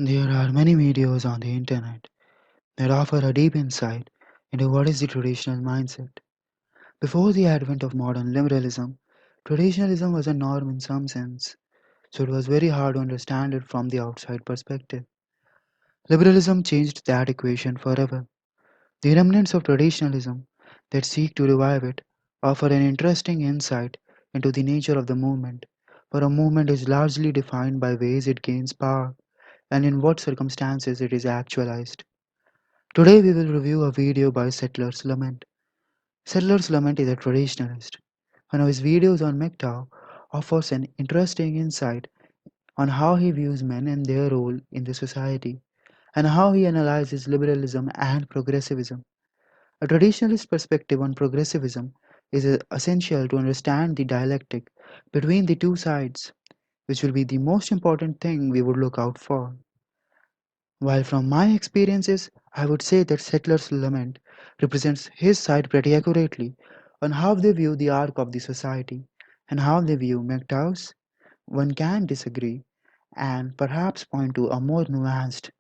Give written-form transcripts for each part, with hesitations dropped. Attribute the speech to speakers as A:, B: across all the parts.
A: There are many videos on the internet that offer a deep insight into what is the traditional mindset. Before the advent of modern liberalism, traditionalism was a norm in some sense, so it was very hard to understand it from the outside perspective. Liberalism changed that equation forever. The remnants of traditionalism that seek to revive it offer an interesting insight into the nature of the movement, for a movement is largely defined by ways it gains power and in what circumstances it is actualized. Today we will review a video by Settler's Lament. Settler's Lament is a traditionalist. One of his videos on MGTOW offers an interesting insight on how he views men and their role in the society, and how he analyzes liberalism and progressivism. A traditionalist perspective on progressivism is essential to understand the dialectic between the two sides, which will be the most important thing we would look out for. While from my experiences, I would say that Settler's Lament represents his side pretty accurately on how they view the arc of the society and how they view MGTOWs. One can disagree and perhaps point to a more nuanced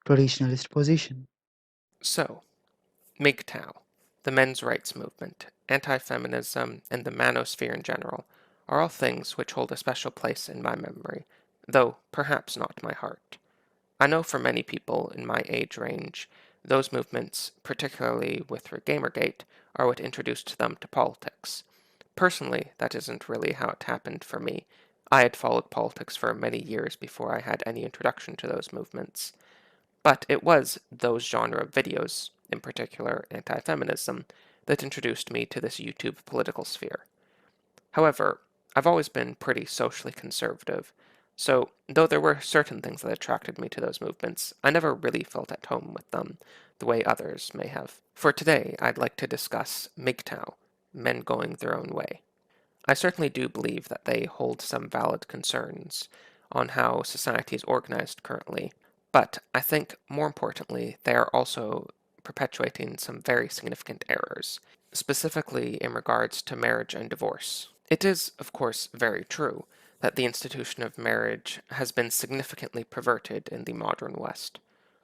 A: traditionalist position.
B: So, MGTOW, the men's rights movement, anti-feminism, and the manosphere in general are all things which hold a special place in my memory, though perhaps not my heart. I know for many people in my age range, those movements, particularly with Gamergate, are what introduced them to politics. Personally, that isn't really how it happened for me. I had followed politics for many years before I had any introduction to those movements. But it was those genre of videos, in particular anti-feminism, that introduced me to this YouTube political sphere. However, I've always been pretty socially conservative, so though there were certain things that attracted me to those movements, I never really felt at home with them the way others may have. For today, I'd like to discuss MGTOW, men going their own way. I certainly do believe that they hold some valid concerns on how society is organized currently, but I think more importantly, they are also perpetuating some very significant errors, specifically in regards to marriage and divorce. It is, of course, very true that the institution of marriage has been significantly perverted in the modern West.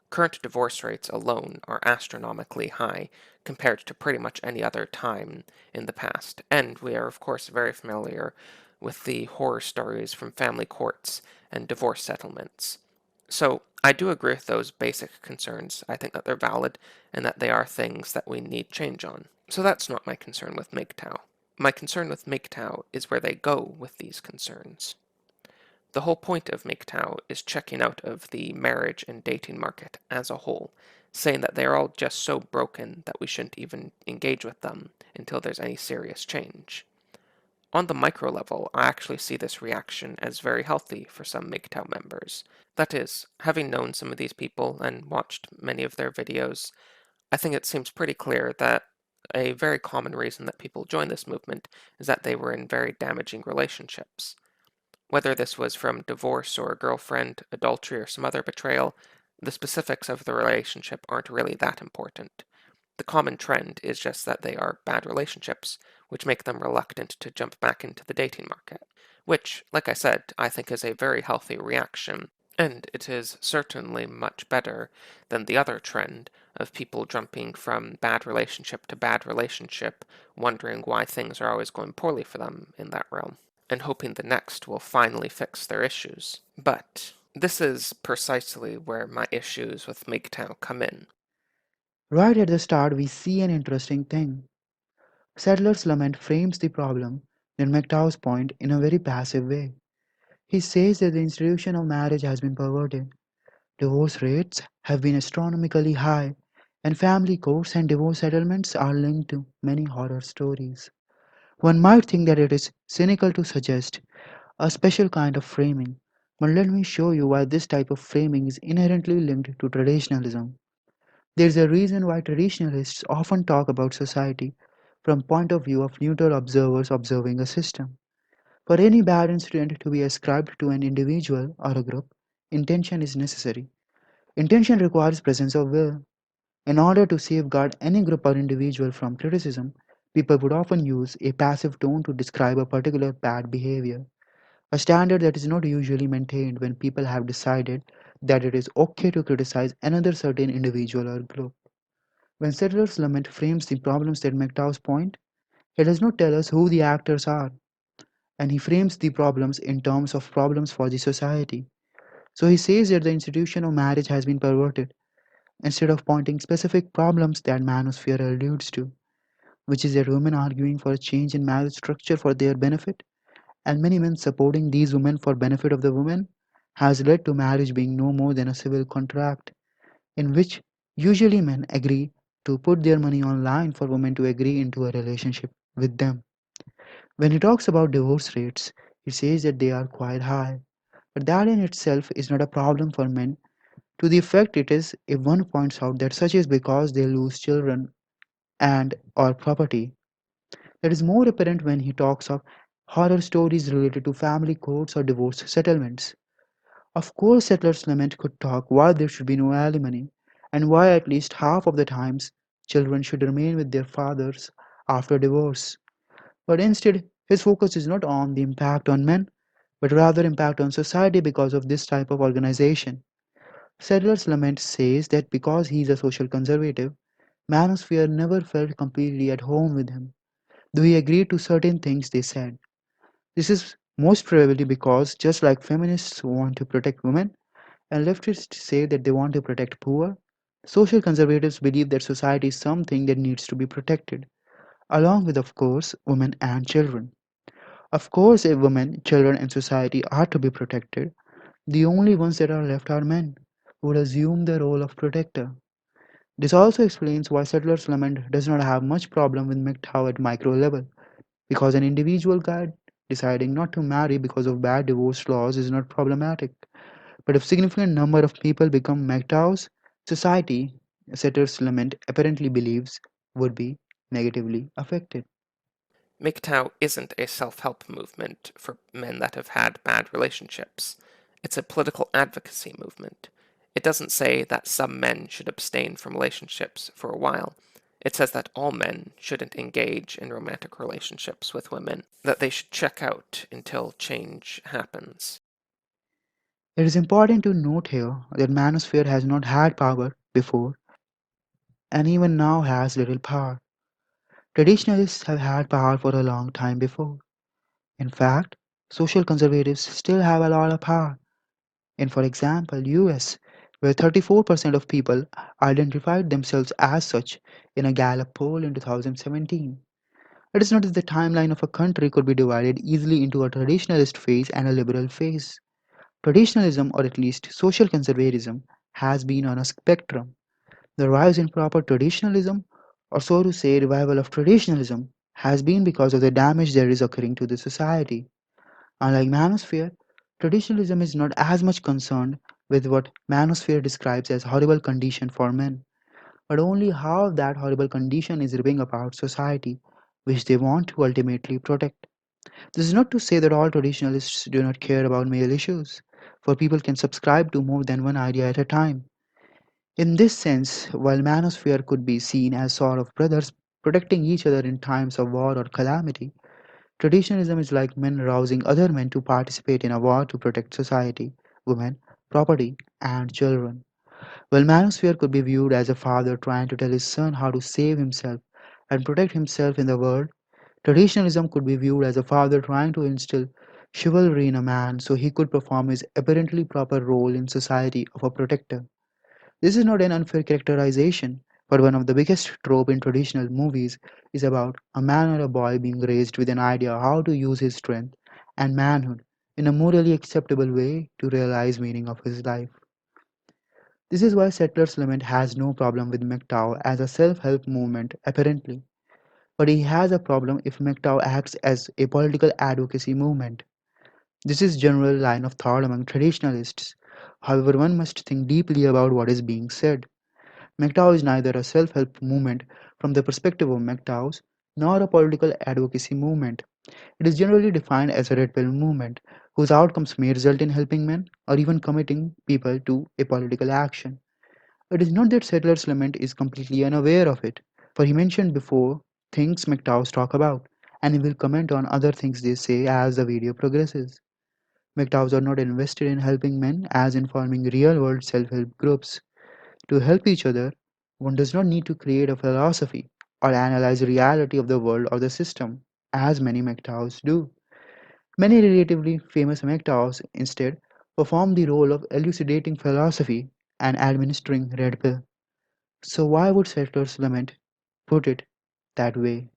B: Current divorce rates alone are astronomically high compared to pretty much any other time in the past, and we are of course very familiar with the horror stories from family courts and divorce settlements. So I do agree with those basic concerns. I think that they're valid and that they are things that we need change on. So that's not my concern with MGTOW. My concern with MGTOW is where they go with these concerns. The whole point of MGTOW is checking out of the marriage and dating market as a whole, saying that they are all just so broken that we shouldn't even engage with them until there's any serious change. On the micro level, I actually see this reaction as very healthy for some MGTOW members. That is, having known some of these people and watched many of their videos, I think it seems pretty clear that a very common reason that people join this movement is that they were in very damaging relationships. Whether this was from divorce or a girlfriend, adultery, or some other betrayal, the specifics of the relationship aren't really that important. The common trend is just that they are bad relationships, which make them reluctant to jump back into the dating market. Which, like I said, I think is a very healthy reaction, and it is certainly much better than the other trend of people jumping from bad relationship to bad relationship, wondering why things are always going poorly for them in that realm, and hoping the next will finally fix their issues. But this is precisely where my issues with MGTOW come in.
A: Right at the start, we see an interesting thing. Settler's Lament frames the problem, then McTow's point, in a very passive way. He says that the institution of marriage has been perverted. Divorce rates have been astronomically high, and family courts and divorce settlements are linked to many horror stories. One might think that it is cynical to suggest a special kind of framing, but let me show you why this type of framing is inherently linked to traditionalism. There is a reason why traditionalists often talk about society from point of view of neutral observers observing a system. For any bad incident to be ascribed to an individual or a group, intention is necessary. Intention requires presence of will. In order to safeguard any group or individual from criticism, people would often use a passive tone to describe a particular bad behavior, a standard that is not usually maintained when people have decided that it is okay to criticize another certain individual or group. When Settler's Lament frames the problems that McDowell's point, he does not tell us who the actors are, and he frames the problems in terms of problems for the society. So he says that the institution of marriage has been perverted, instead of pointing specific problems that manosphere alludes to, which is that women arguing for a change in marriage structure for their benefit, and many men supporting these women for benefit of the women, has led to marriage being no more than a civil contract, in which usually men agree to put their money online for women to agree into a relationship with them. When he talks about divorce rates, he says that they are quite high, but that in itself is not a problem for men. To the effect it is if one points out that such is because they lose children and or property. That is more apparent when he talks of horror stories related to family courts or divorce settlements. Of course, Settlers Lament could talk why there should be no alimony, and why at least half of the times children should remain with their fathers after divorce. But instead, his focus is not on the impact on men, but rather impact on society because of this type of organization. Settlers Lament says that because he is a social conservative, Manosphere never felt completely at home with him, though he agreed to certain things they said. This is most probably because, just like feminists want to protect women, and leftists say that they want to protect poor, social conservatives believe that society is something that needs to be protected, along with, of course, women and children. Of course, if women, children, and society are to be protected, the only ones that are left are men, who would assume the role of protector. This also explains why Settler's Lament does not have much problem with MGTOW at micro level, because an individual guy deciding not to marry because of bad divorce laws is not problematic. But if significant number of people become MGTOWs, society, Settler's Lament apparently believes, would be negatively affected.
B: MGTOW isn't a self-help movement for men that have had bad relationships. It's a political advocacy movement. It doesn't say that some men should abstain from relationships for a while. It says that all men shouldn't engage in romantic relationships with women, that they should check out until change happens.
A: It is important to note here that Manosphere has not had power before and even now has little power. Traditionalists have had power for a long time before. In fact, social conservatives still have a lot of power. In, for example, US, where 34% of people identified themselves as such in a Gallup poll in 2017. It is not that the timeline of a country could be divided easily into a traditionalist phase and a liberal phase. Traditionalism, or at least social conservatism, has been on a spectrum. The rise in proper traditionalism, or so to say, revival of traditionalism, has been because of the damage that is occurring to the society. Unlike Manosphere, traditionalism is not as much concerned with what Manosphere describes as horrible condition for men, but only how that horrible condition is ripping apart society, which they want to ultimately protect. This is not to say that all traditionalists do not care about male issues, for people can subscribe to more than one idea at a time. In this sense, while Manosphere could be seen as sort of brothers protecting each other in times of war or calamity, traditionalism is like men rousing other men to participate in a war to protect society, women, property, and children. While Manosphere could be viewed as a father trying to tell his son how to save himself and protect himself in the world, traditionalism could be viewed as a father trying to instill chivalry in a man so he could perform his apparently proper role in society of a protector. This is not an unfair characterization, but one of the biggest trope in traditional movies is about a man or a boy being raised with an idea how to use his strength and manhood in a morally acceptable way to realize meaning of his life. This is why Settler's Lament has no problem with MGTOW as a self-help movement apparently, but he has a problem if MGTOW acts as a political advocacy movement. This is general line of thought among traditionalists. However, one must think deeply about what is being said. MGTOW is neither a self-help movement from the perspective of MGTOWs nor a political advocacy movement. It is generally defined as a red pill movement whose outcomes may result in helping men or even committing people to a political action. It is not that Settler's Lament is completely unaware of it, for he mentioned before things MGTOWs talk about, and he will comment on other things they say as the video progresses. MGTOWs are not invested in helping men as in forming real world self help groups. To help each other, one does not need to create a philosophy or analyze the reality of the world or the system, as many MGTOWs do. Many relatively famous MGTOWs instead perform the role of elucidating philosophy and administering red pill. So why would settlers lament put it that way?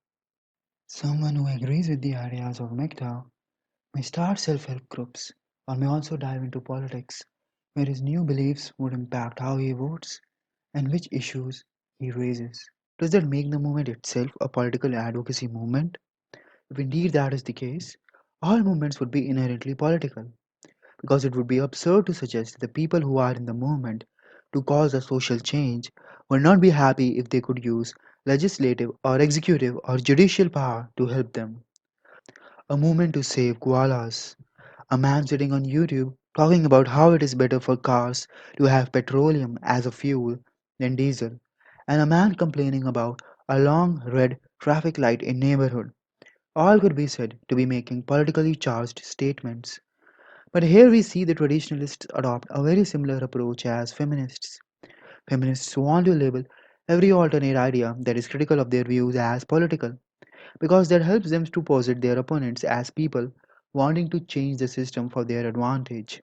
A: Someone who agrees with the ideas of MGTOW may start self-help groups or may also dive into politics, where his new beliefs would impact how he votes and which issues he raises. Does that make the movement itself a political advocacy movement? If indeed that is the case, all movements would be inherently political, because it would be absurd to suggest that the people who are in the movement to cause a social change would not be happy if they could use legislative or executive or judicial power to help them. A movement to save koalas. A man sitting on YouTube talking about how it is better for cars to have petroleum as a fuel than diesel, and a man complaining about a long red traffic light in neighborhood. All could be said to be making politically charged statements. But here we see the traditionalists adopt a very similar approach as feminists. Feminists want to label every alternate idea that is critical of their views as political, because that helps them to posit their opponents as people wanting to change the system for their advantage.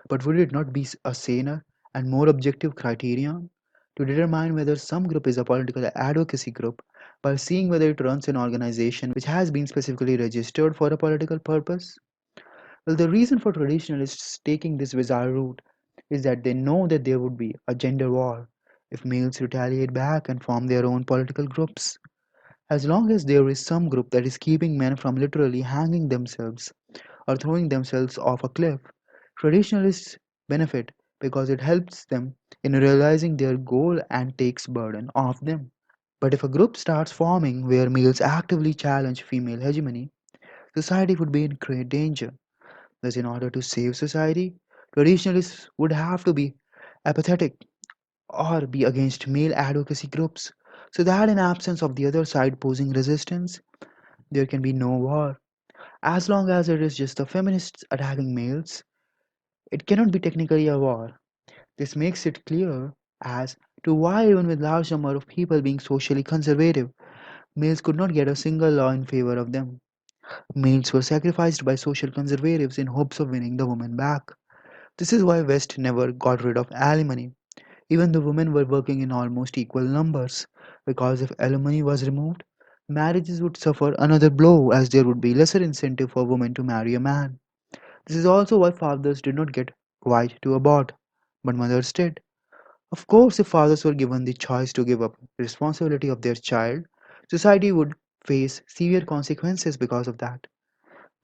A: But would it not be a saner and more objective criterion to determine whether some group is a political advocacy group by seeing whether it runs an organization which has been specifically registered for a political purpose? Well, the reason for traditionalists taking this bizarre route is that they know that there would be a gender war if males retaliate back and form their own political groups. As long as there is some group that is keeping men from literally hanging themselves or throwing themselves off a cliff, traditionalists benefit because it helps them in realizing their goal and takes burden off them. But if a group starts forming where males actively challenge female hegemony, society would be in great danger. Thus, in order to save society, traditionalists would have to be apathetic or be against male advocacy groups, so that in absence of the other side posing resistance, there can be no war. As long as it is just the feminists attacking males, it cannot be technically a war. This makes it clear as to why, even with large number of people being socially conservative, males could not get a single law in favor of them. Males were sacrificed by social conservatives in hopes of winning the woman back. This is why West never got rid of alimony, even though women were working in almost equal numbers, because if alimony was removed, marriages would suffer another blow as there would be lesser incentive for women to marry a man. This is also why fathers did not get right to abort, but mothers did. Of course, if fathers were given the choice to give up responsibility of their child, society would face severe consequences because of that.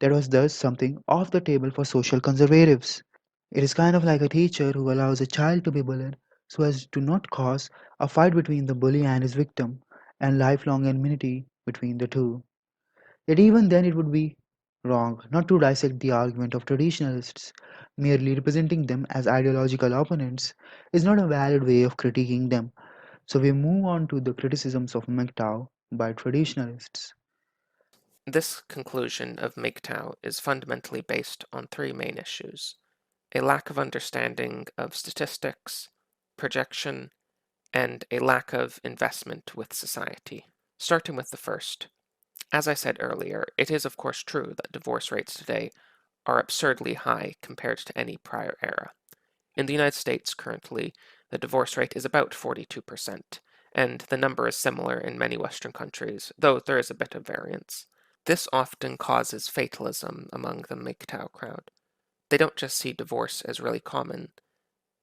A: That was thus something off the table for social conservatives. It is kind of like a teacher who allows a child to be bullied so as to not cause a fight between the bully and his victim and lifelong enmity between the two. Yet even then it would be wrong not to dissect the argument of traditionalists. Merely representing them as ideological opponents is not a valid way of critiquing them. So we move on to the criticisms of MGTOW by traditionalists.
B: This conclusion of MGTOW is fundamentally based on three main issues: a lack of understanding of statistics, projection, and a lack of investment with society. Starting with the first, as I said earlier, it is of course true that divorce rates today are absurdly high compared to any prior era. In the United States currently, the divorce rate is about 42%, and the number is similar in many Western countries, though there is a bit of variance. This often causes fatalism among the MGTOW crowd. They don't just see divorce as really common,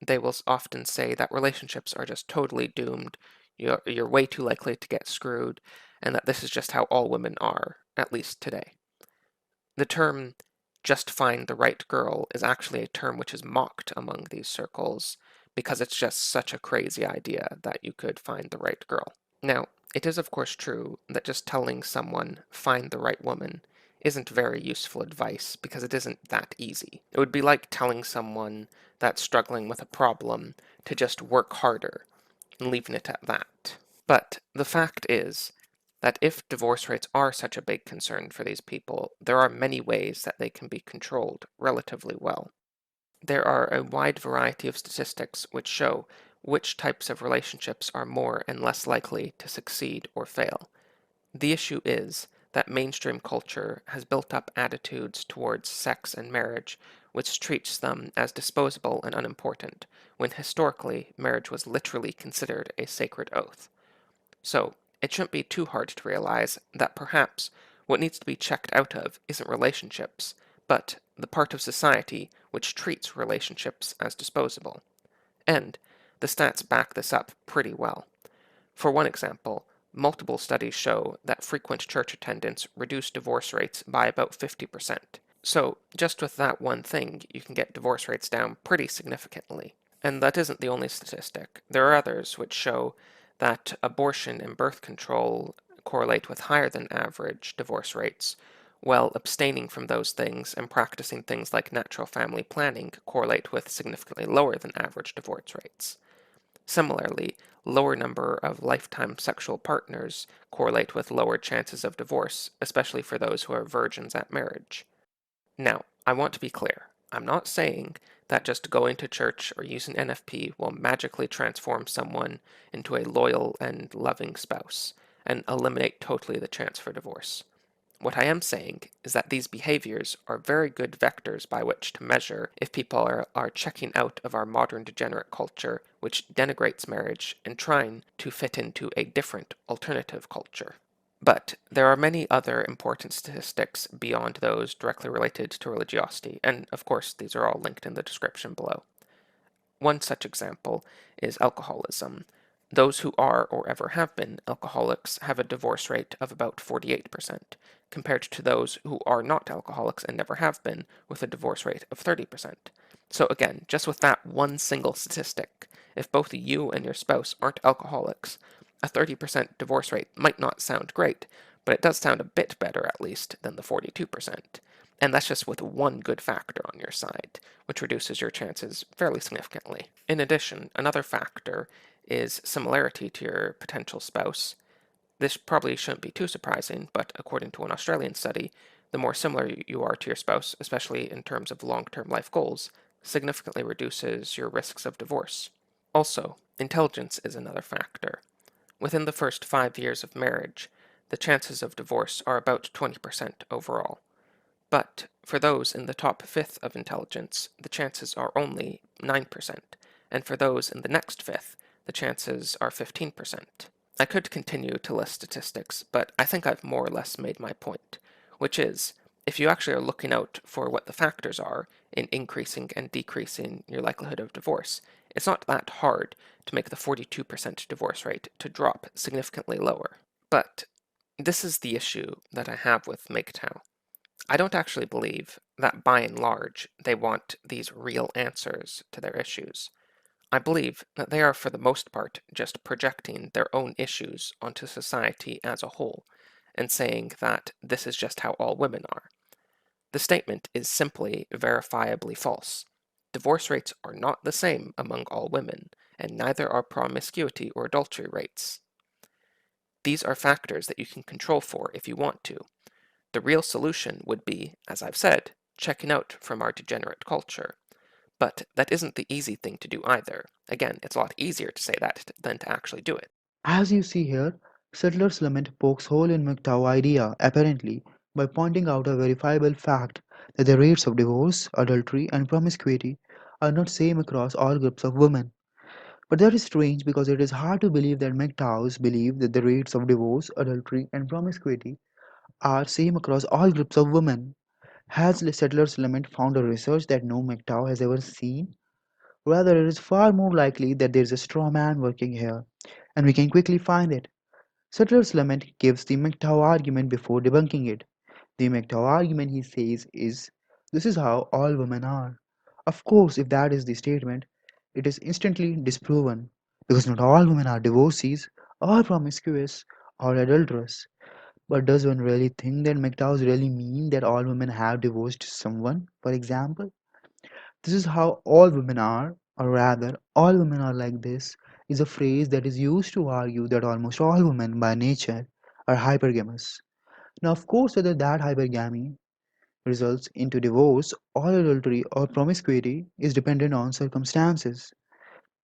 B: they will often say that relationships are just totally doomed, you're way too likely to get screwed, and that this is just how all women are, at least today. The term just find the right girl is actually a term which is mocked among these circles because it's just such a crazy idea that you could find the right girl. Now, it is of course true that just telling someone find the right woman isn't very useful advice because it isn't that easy. It would be like telling someone that's struggling with a problem to just work harder and leaving it at that. But the fact is that if divorce rates are such a big concern for these people, there are many ways that they can be controlled relatively well. There are a wide variety of statistics which show which types of relationships are more and less likely to succeed or fail. The issue is that mainstream culture has built up attitudes towards sex and marriage which treats them as disposable and unimportant, when historically marriage was literally considered a sacred oath. So, it shouldn't be too hard to realize that perhaps what needs to be checked out of isn't relationships, but the part of society which treats relationships as disposable. And the stats back this up pretty well. For one example, multiple studies show that frequent church attendance reduced divorce rates by about 50%. So, just with that one thing, you can get divorce rates down pretty significantly. And that isn't the only statistic. There are others which show that abortion and birth control correlate with higher than average divorce rates, while abstaining from those things and practicing things like natural family planning correlate with significantly lower than average divorce rates. Similarly, lower number of lifetime sexual partners correlate with lower chances of divorce, especially for those who are virgins at marriage. Now, I want to be clear. I'm not saying that just going to church or using NFP will magically transform someone into a loyal and loving spouse and eliminate totally the chance for divorce. What I am saying is that these behaviors are very good vectors by which to measure if people are checking out of our modern degenerate culture, which denigrates marriage, and trying to fit into a different alternative culture. But there are many other important statistics beyond those directly related to religiosity, and of course, these are all linked in the description below. One such example is alcoholism. Those who are or ever have been alcoholics have a divorce rate of about 48%, compared to those who are not alcoholics and never have been, with a divorce rate of 30%. So again, just with that one single statistic, if both you and your spouse aren't alcoholics, a 30% divorce rate might not sound great, but it does sound a bit better at least than the 42%. And that's just with one good factor on your side, which reduces your chances fairly significantly. In addition, another factor is similarity to your potential spouse. This probably shouldn't be too surprising, but according to an Australian study, the more similar you are to your spouse, especially in terms of long-term life goals, significantly reduces your risks of divorce. Also, intelligence is another factor. Within the first 5 years of marriage, the chances of divorce are about 20% overall. But for those in the top fifth of intelligence, the chances are only 9%, and for those in the next fifth, the chances are 15%. I could continue to list statistics, but I think I've more or less made my point, which is, if you actually are looking out for what the factors are in increasing and decreasing your likelihood of divorce, it's not that hard to make the 42% divorce rate to drop significantly lower. But this is the issue that I have with MGTOW. I don't actually believe that by and large they want these real answers to their issues. I believe that they are for the most part just projecting their own issues onto society as a whole and saying that this is just how all women are. The statement is simply verifiably false. Divorce rates are not the same among all women, and neither are promiscuity or adultery rates. These are factors that you can control for if you want to. The real solution would be, as I've said, checking out from our degenerate culture. But that isn't the easy thing to do either. Again, it's a lot easier to say that than to actually do it.
A: As you see here, Settler's Lament pokes hole in MGTOW idea, apparently, by pointing out a verifiable fact that the rates of divorce, adultery, and promiscuity are not same across all groups of women. But that is strange because it is hard to believe that MGTOWs believe that the rates of divorce, adultery, and promiscuity are same across all groups of women. Has Settler's Lament found a research that no MGTOW has ever seen? Rather, it is far more likely that there is a straw man working here, and we can quickly find it. Sutler's Lament gives the MGTOW argument before debunking it. The MGTOW argument, he says, is this is how all women are. Of course, if that is the statement, it is instantly disproven, because not all women are divorcees, or promiscuous, or adulterous. But does one really think that MGTOWs really mean that all women have divorced someone, for example? This is how all women are, or rather, all women are like this, is a phrase that is used to argue that almost all women by nature are hypergamous. Now, of course, whether that hypergamy results into divorce or adultery or promiscuity is dependent on circumstances.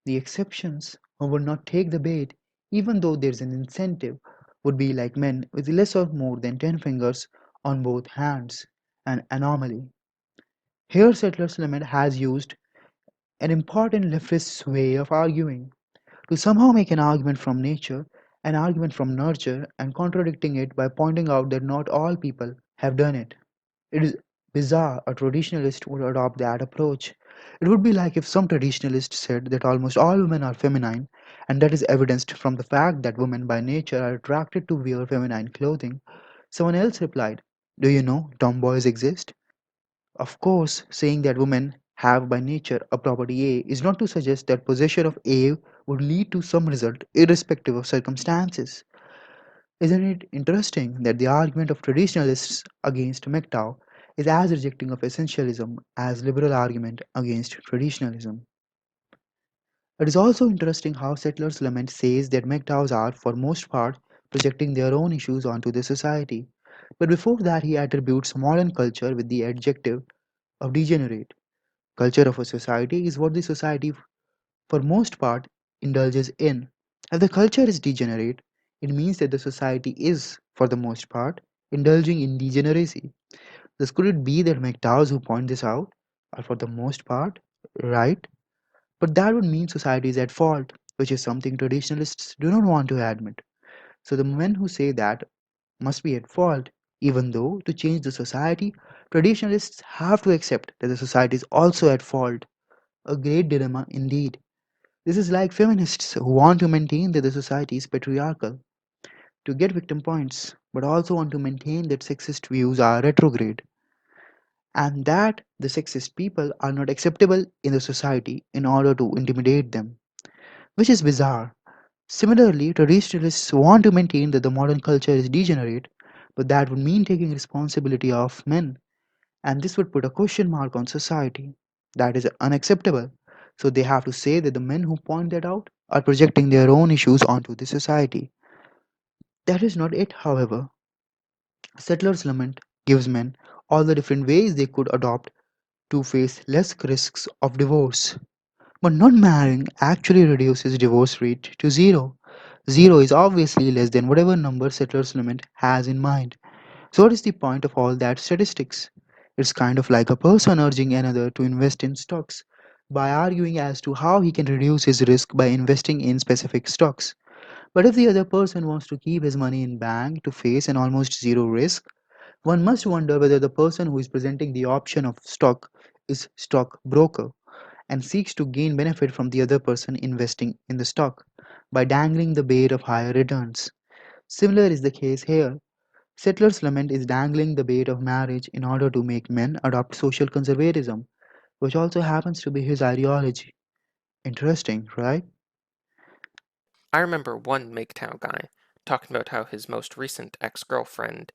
A: The exceptions who would not take the bait, even though there's an incentive, would be like men with less or more than 10 fingers on both hands, an anomaly. Here, Settler's Limit has used an important leftist way of arguing to somehow make an argument from nature, an argument from nurture, and contradicting it by pointing out that not all people have done it. It is bizarre a traditionalist would adopt that approach. It would be like if some traditionalist said that almost all women are feminine, and that is evidenced from the fact that women by nature are attracted to wear feminine clothing. Someone else replied, "Do you know tomboys exist?" Of course, saying that women have by nature a property A is not to suggest that possession of A would lead to some result irrespective of circumstances. Isn't it interesting that the argument of traditionalists against MGTOW is as rejecting of essentialism as liberal argument against traditionalism? It is also interesting how Settler's Lament says that MGTOWs are, for most part, projecting their own issues onto the society. But before that, he attributes modern culture with the adjective of degenerate. Culture of a society is what the society, for most part, indulges in. If the culture is degenerate, it means that the society is, for the most part, indulging in degeneracy. Thus, could it be that McDowell's who point this out are, for the most part, right? But that would mean society is at fault, which is something traditionalists do not want to admit. So the men who say that must be at fault, even though to change the society, traditionalists have to accept that the society is also at fault. A great dilemma indeed. This is like feminists who want to maintain that the society is patriarchal to get victim points, but also want to maintain that sexist views are retrograde and that the sexist people are not acceptable in the society in order to intimidate them, which is bizarre. Similarly, traditionalists want to maintain that the modern culture is degenerate, but that would mean taking responsibility of men, and this would put a question mark on society. That is unacceptable. So they have to say that the men who point that out are projecting their own issues onto the society. That is not it, however. Settler's Lament gives men all the different ways they could adopt to face less risks of divorce. But not marrying actually reduces divorce rate to zero. Zero is obviously less than whatever number Settler's Lament has in mind. So, what is the point of all that statistics? It's kind of like a person urging another to invest in stocks by arguing as to how he can reduce his risk by investing in specific stocks. But if the other person wants to keep his money in bank to face an almost zero risk, one must wonder whether the person who is presenting the option of stock is stock broker and seeks to gain benefit from the other person investing in the stock by dangling the bait of higher returns. Similar is the case here. Settler's Lament is dangling the bait of marriage in order to make men adopt social conservatism, which also happens to be his ideology. Interesting, right?
B: I remember one MGTOW guy talking about how his most recent ex-girlfriend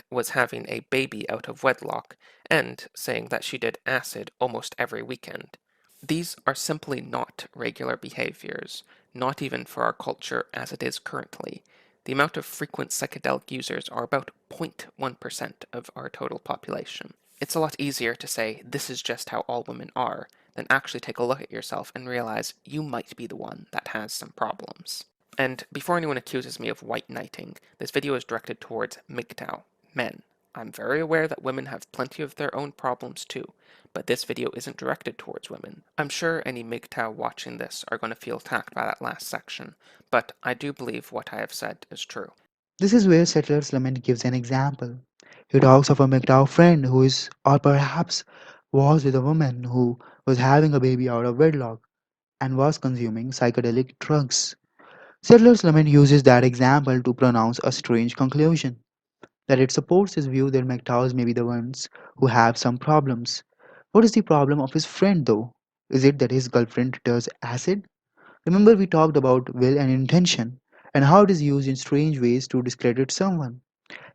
B: was having a baby out of wedlock and saying that she did acid almost every weekend. These are simply not regular behaviors, not even for our culture as it is currently. The amount of frequent psychedelic users are about 0.1% of our total population. It's a lot easier to say this is just how all women are than actually take a look at yourself and realize you might be the one that has some problems. And before anyone accuses me of white knighting, this video is directed towards MGTOW, men. I'm very aware that women have plenty of their own problems too, but this video isn't directed towards women. I'm sure any MGTOW watching this are going to feel attacked by that last section, but I do believe what I have said is true.
A: This is where Settler's Lament gives an example. He talks of a McDowell friend who is, or perhaps was with a woman who was having a baby out of wedlock and was consuming psychedelic drugs. Settler's Lament uses that example to pronounce a strange conclusion that it supports his view that McDowells may be the ones who have some problems. What is the problem of his friend, though? Is it that his girlfriend does acid? Remember, we talked about will and intention, and how it is used in strange ways to discredit someone.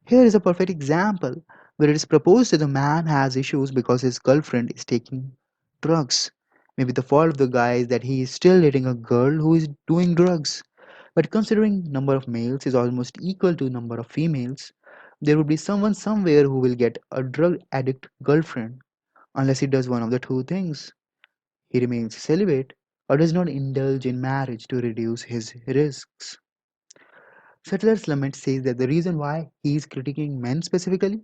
A: Here is a perfect example where it is proposed that the man has issues because his girlfriend is taking drugs. Maybe the fault of the guy is that he is still dating a girl who is doing drugs. But considering number of males is almost equal to number of females, there would be someone somewhere who will get a drug addict girlfriend unless he does one of the two things. He remains celibate or does not indulge in marriage to reduce his risks. Settler's Lament says that the reason why he is critiquing men specifically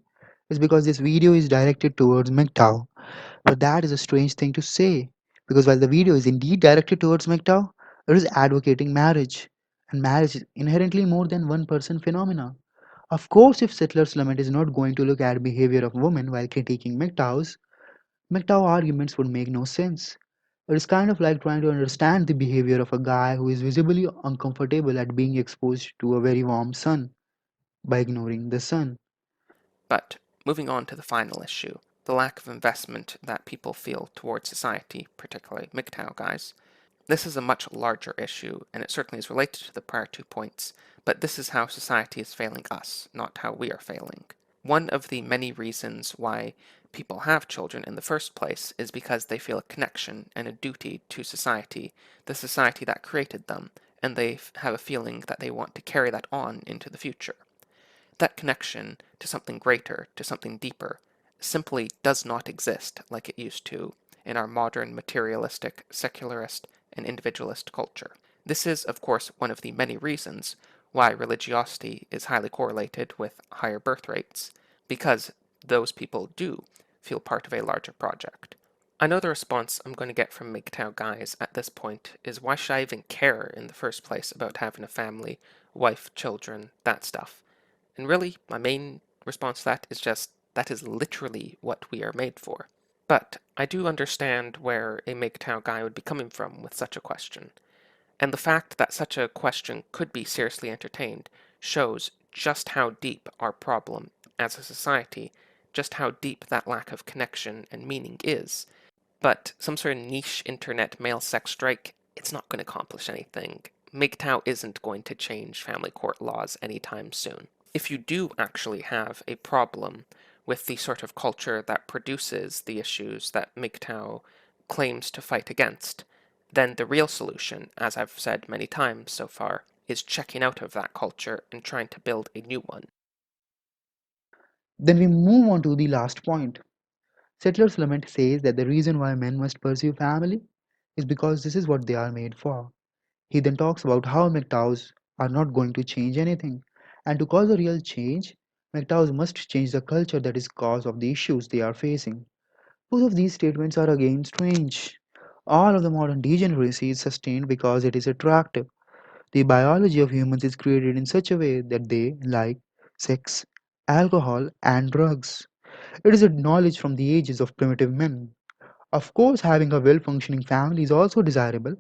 A: is because this video is directed towards MGTOW. But that is a strange thing to say, because while the video is indeed directed towards MGTOW, it is advocating marriage, and marriage is inherently more than one person phenomena. Of course, if Settler's Lament is not going to look at behavior of women while critiquing MGTOW arguments would make no sense. It is kind of like trying to understand the behavior of a guy who is visibly uncomfortable at being exposed to a very warm sun by ignoring the sun.
B: But moving on to the final issue, the lack of investment that people feel towards society, particularly MGTOW guys. This is a much larger issue, and it certainly is related to the prior 2 points, but this is how society is failing us, not how we are failing. One of the many reasons why people have children in the first place is because they feel a connection and a duty to society, the society that created them, and they have a feeling that they want to carry that on into the future. That connection to something greater, to something deeper, simply does not exist like it used to in our modern materialistic, secularist, and individualist culture. This is, of course, one of the many reasons why religiosity is highly correlated with higher birth rates, because those people do feel part of a larger project. I know the response I'm going to get from MGTOW guys at this point is why should I even care in the first place about having a family, wife, children, that stuff? And really, my main response to that is just that is literally what we are made for. But I do understand where a MGTOW guy would be coming from with such a question. And the fact that such a question could be seriously entertained shows just how deep our problem as a society, just how deep that lack of connection and meaning is. But some sort of niche internet male sex strike, it's not going to accomplish anything. MGTOW isn't going to change family court laws anytime soon. If you do actually have a problem with the sort of culture that produces the issues that MGTOW claims to fight against, then the real solution, as I've said many times so far, is checking out of that culture and trying to build a new one.
A: Then we move on to the last point. Settler's Lament says that the reason why men must pursue family is because this is what they are made for. He then talks about how MGTOWs are not going to change anything, and to cause a real change, MGTOWs must change the culture that is cause of the issues they are facing. Both of these statements are again strange. All of the modern degeneracy is sustained because it is attractive. The biology of humans is created in such a way that they like sex, alcohol, and drugs. It is a knowledge from the ages of primitive men. Of course, having a well functioning family is also desirable,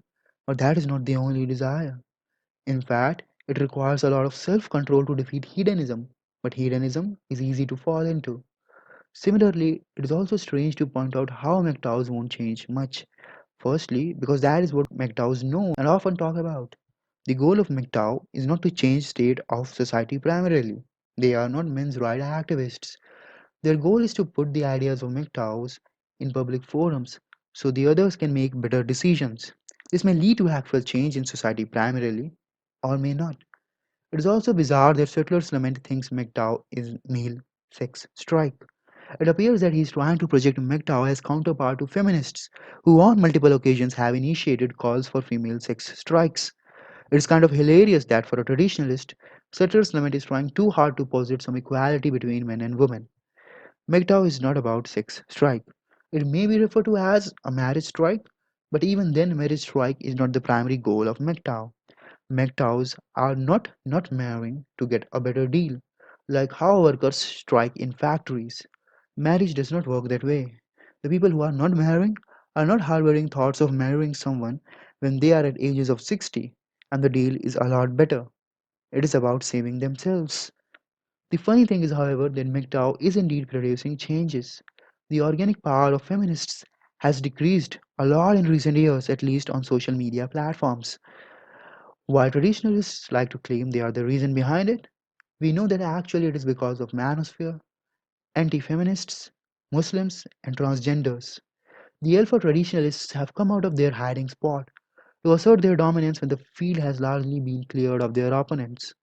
A: but that is not the only desire. In fact, it requires a lot of self control to defeat hedonism, but hedonism is easy to fall into. Similarly, it is also strange to point out how MGTOWs won't change much. Firstly, because that is what MGTOWs know and often talk about. The goal of MGTOW is not to change state of society primarily. They are not men's rights activists. Their goal is to put the ideas of MGTOWs in public forums so the others can make better decisions. This may lead to actual change in society primarily, or may not. It is also bizarre that Settler's Lament thinks MGTOW is male sex strike. It appears that he is trying to project MGTOW as counterpart to feminists who on multiple occasions have initiated calls for female sex strikes. It is kind of hilarious that for a traditionalist, Settler's Lament is trying too hard to posit some equality between men and women. MGTOW is not about sex strike. It may be referred to as a marriage strike, but even then, marriage strike is not the primary goal of MGTOW. MGTOWs are not marrying to get a better deal, like how workers strike in factories. Marriage does not work that way. The people who are not marrying are not harboring thoughts of marrying someone when they are at ages of 60, and the deal is a lot better. It is about saving themselves. The funny thing is, however, that MGTOW is indeed producing changes. The organic power of feminists has decreased a lot in recent years, at least on social media platforms. While traditionalists like to claim they are the reason behind it, we know that actually it is because of manosphere, anti feminists, Muslims, and transgenders. The alpha traditionalists have come out of their hiding spot. to assert their dominance when the field has largely been cleared of their opponents.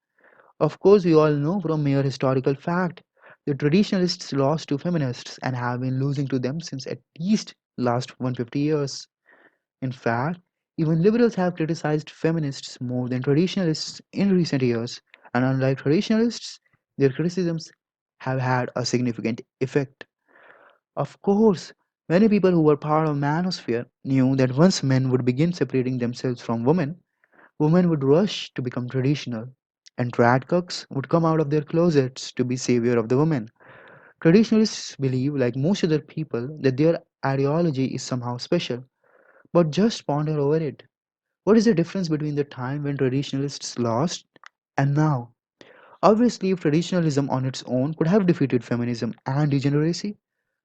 A: Of course, we all know from mere historical fact the traditionalists lost to feminists and have been losing to them since at least last 150 years. In fact, even liberals have criticized feminists more than traditionalists in recent years, and unlike traditionalists, their criticisms have had a significant effect. Of course, many people who were part of manosphere knew that once men would begin separating themselves from women, women would rush to become traditional, and trad cucks would come out of their closets to be savior of the women. Traditionalists believe, like most other people, that their ideology is somehow special, but just ponder over it. What is the difference between the time when traditionalists lost and now? Obviously, if traditionalism on its own could have defeated feminism and degeneracy,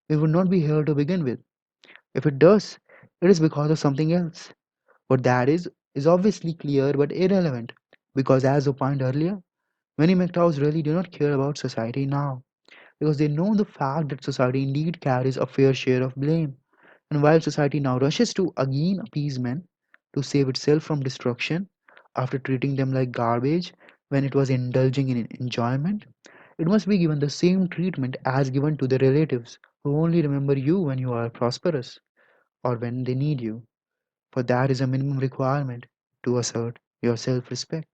A: we would not be here to begin with. If it does, it is because of something else. What that is obviously clear but irrelevant, because as opined earlier, many MGTOWs really do not care about society now, because they know the fact that society indeed carries a fair share of blame. And while society now rushes to again appease men to save itself from destruction after treating them like garbage when it was indulging in enjoyment, it must be given the same treatment as given to the relatives who only remember you when you are prosperous or when they need you, for that is a minimum requirement to assert your self respect.